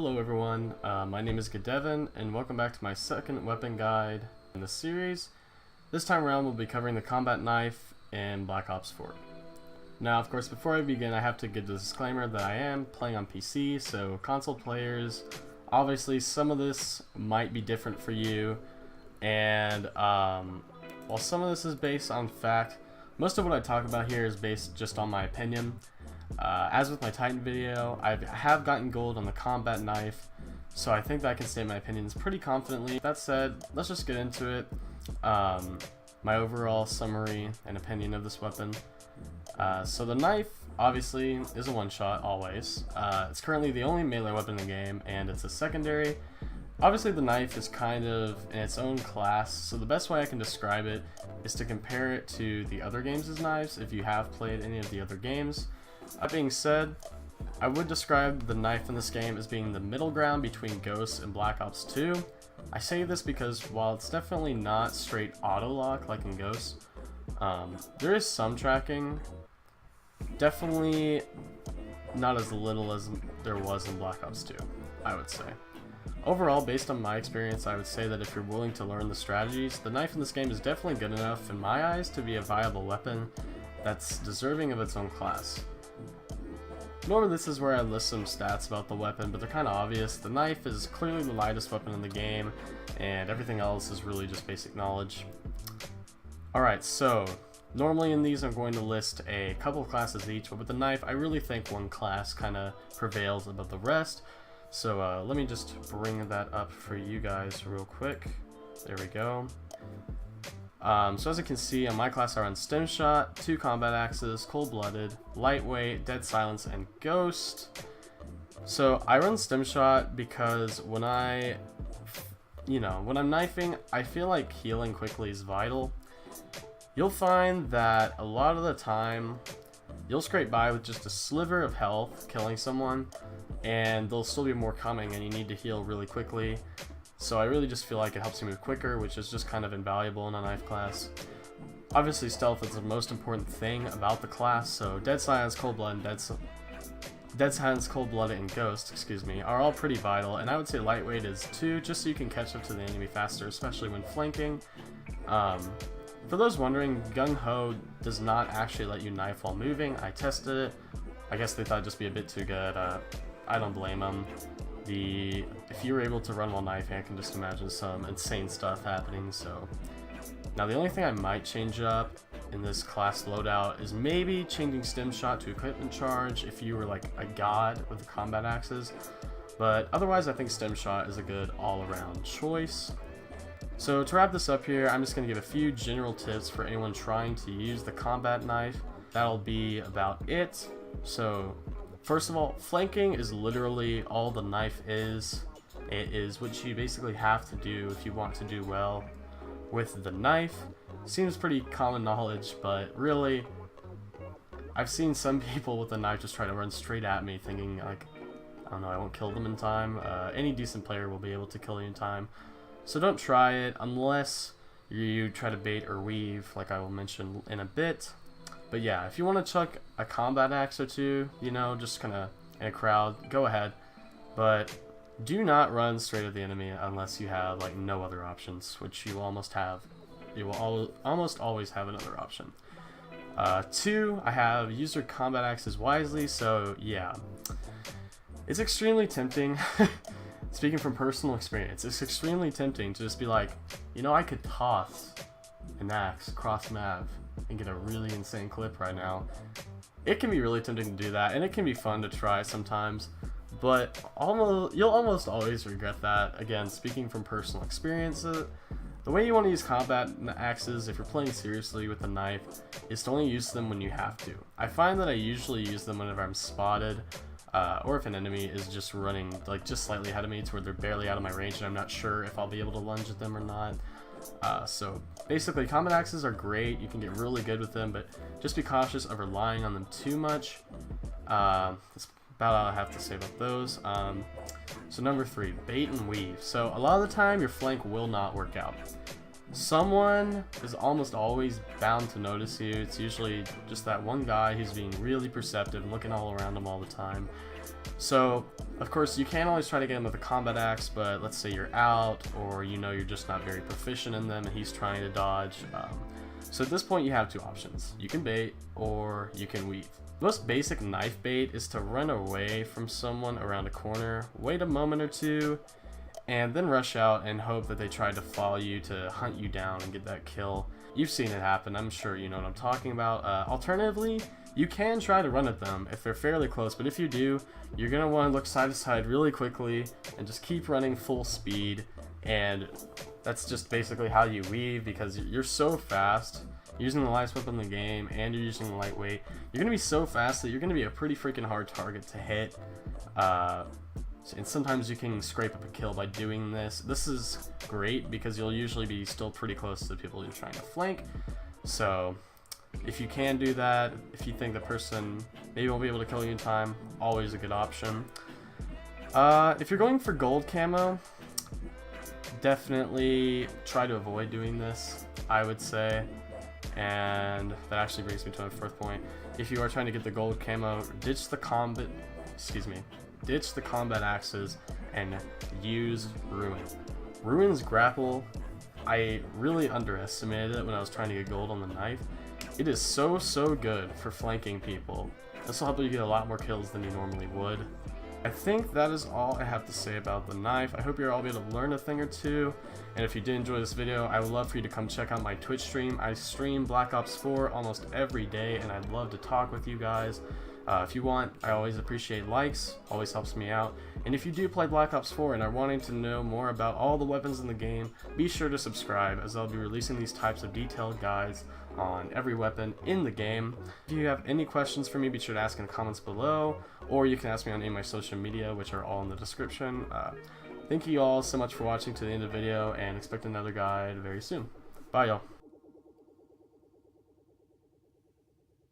Hello everyone, my name is Gadevin, and welcome back to my second weapon guide in the series. This time around we'll be covering the combat knife in Black Ops 4. Now of course before I begin I have to give the disclaimer that I am playing on PC, so console players, obviously some of this might be different for you, and while some of this is based on fact, most of what I talk about here is based just on my opinion. As with my Titan video, I have gotten gold on the combat knife, so I think that I can state my opinions pretty confidently. That said, let's just get into it. My overall summary and opinion of this weapon. So the knife, obviously, is a one-shot, always. It's currently the only melee weapon in the game, and it's a secondary. Obviously the knife is kind of in its own class, so the best way I can describe it is to compare it to the other games' knives, if you have played any of the other games. That being said, I would describe the knife in this game as being the middle ground between Ghost and Black Ops 2. I say this because while it's definitely not straight auto-lock like in Ghost, there is some tracking. Definitely not as little as there was in Black Ops 2, I would say. Overall, based on my experience, I would say that if you're willing to learn the strategies, the knife in this game is definitely good enough in my eyes to be a viable weapon that's deserving of its own class. Normally this is where I list some stats about the weapon, but they're kind of obvious. The knife is clearly the lightest weapon in the game, and everything else is really just basic knowledge. Alright, so normally in these I'm going to list a couple of classes each, but with the knife I really think one class kind of prevails above the rest. So let me just bring that up for you guys real quick. There we go. So as you can see, on my class I run Stem Shot, 2 combat axes, Cold-Blooded, Lightweight, Dead Silence, and Ghost. So I run Stem Shot because when I'm knifing, I feel like healing quickly is vital. You'll find that a lot of the time, you'll scrape by with just a sliver of health, killing someone, and there'll still be more coming and you need to heal really quickly. So I really just feel like it helps you move quicker, which is just kind of invaluable in a knife class. Obviously stealth is the most important thing about the class, so Dead Silence, Cold-Blooded, and Ghost, are all pretty vital, and I would say Lightweight is too, just so you can catch up to the enemy faster, especially when flanking. For those wondering, Gung Ho does not actually let you knife while moving. I tested it. I guess they thought it'd just be a bit too good. I don't blame them. If you were able to run while knifing, I can just imagine some insane stuff happening. So now the only thing I might change up in this class loadout is maybe changing Stem Shot to Equipment Charge if you were like a god with the combat axes, but otherwise I think Stem Shot is a good all-around choice. So to wrap this up here, I'm just going to give a few general tips for anyone trying to use the combat knife. That'll be about it. So first of all, flanking is literally all the knife is. It is what you basically have to do if you want to do well with the knife. Seems pretty common knowledge, but really, I've seen some people with the knife just try to run straight at me thinking like, I don't know, I won't kill them in time. Any decent player will be able to kill you in time. So don't try it unless you try to bait or weave, like I will mention in a bit. But yeah, if you want to chuck a combat axe or two, just kind of in a crowd, go ahead. But do not run straight at the enemy unless you have like no other options, which you almost have. You will almost always have another option. 2, I have used your combat axes wisely, so yeah. It's extremely tempting. Speaking from personal experience, it's extremely tempting to just be like, I could toss an axe across map and get a really insane clip right now. It can be really tempting to do that, and it can be fun to try sometimes, but you'll almost always regret that. Again, speaking from personal experience, the way you want to use combat axes if you're playing seriously with a knife is to only use them when you have to. I find that I usually use them whenever I'm spotted, or if an enemy is just running like just slightly ahead of me to where they're barely out of my range and I'm not sure if I'll be able to lunge at them or not. So basically combat axes are great, you can get really good with them, but just be cautious of relying on them too much. That's about all I have to say about those. So number 3, bait and weave. So a lot of the time your flank will not work out. Someone is almost always bound to notice you. It's usually just that one guy who's being really perceptive and looking all around him all the time. So, of course, you can always try to get him with a combat axe, but let's say you're out, or you know you're just not very proficient in them and he's trying to dodge. So at this point you have two options. You can bait, or you can weave. The most basic knife bait is to run away from someone around a corner, wait a moment or two, and then rush out and hope that they try to follow you to hunt you down and get that kill. You've seen it happen, I'm sure you know what I'm talking about. Alternatively, you can try to run at them if they're fairly close, but if you do, you're going to want to look side to side really quickly and just keep running full speed, and that's just basically how you weave, because you're so fast. Using the lightest weapon in the game and you're using the lightweight, you're going to be so fast that you're going to be a pretty freaking hard target to hit. And sometimes you can scrape up a kill by doing this. This is great because you'll usually be still pretty close to the people you're trying to flank. So if you can do that, if you think the person maybe won't be able to kill you in time, always a good option. If you're going for gold camo, definitely try to avoid doing this, I would say. And that actually brings me to my fourth point. If you are trying to get the gold camo, ditch the combat axes and use Ruin. Ruin's grapple, I really underestimated it when I was trying to get gold on the knife. It is so good for flanking people. This will help you get a lot more kills than you normally would. I think that is all I have to say about the knife. I hope you're all able to learn a thing or two. And if you did enjoy this video, I would love for you to come check out my Twitch stream. I stream Black Ops 4 almost every day, and I'd love to talk with you guys. If you want, I always appreciate likes, always helps me out. And if you do play Black Ops 4 and are wanting to know more about all the weapons in the game, be sure to subscribe, as I'll be releasing these types of detailed guides on every weapon in the game. If you have any questions for me, be sure to ask in the comments below, or you can ask me on any of my social media, which are all in the description. Thank you all so much for watching to the end of the video, and expect another guide very soon. Bye, y'all.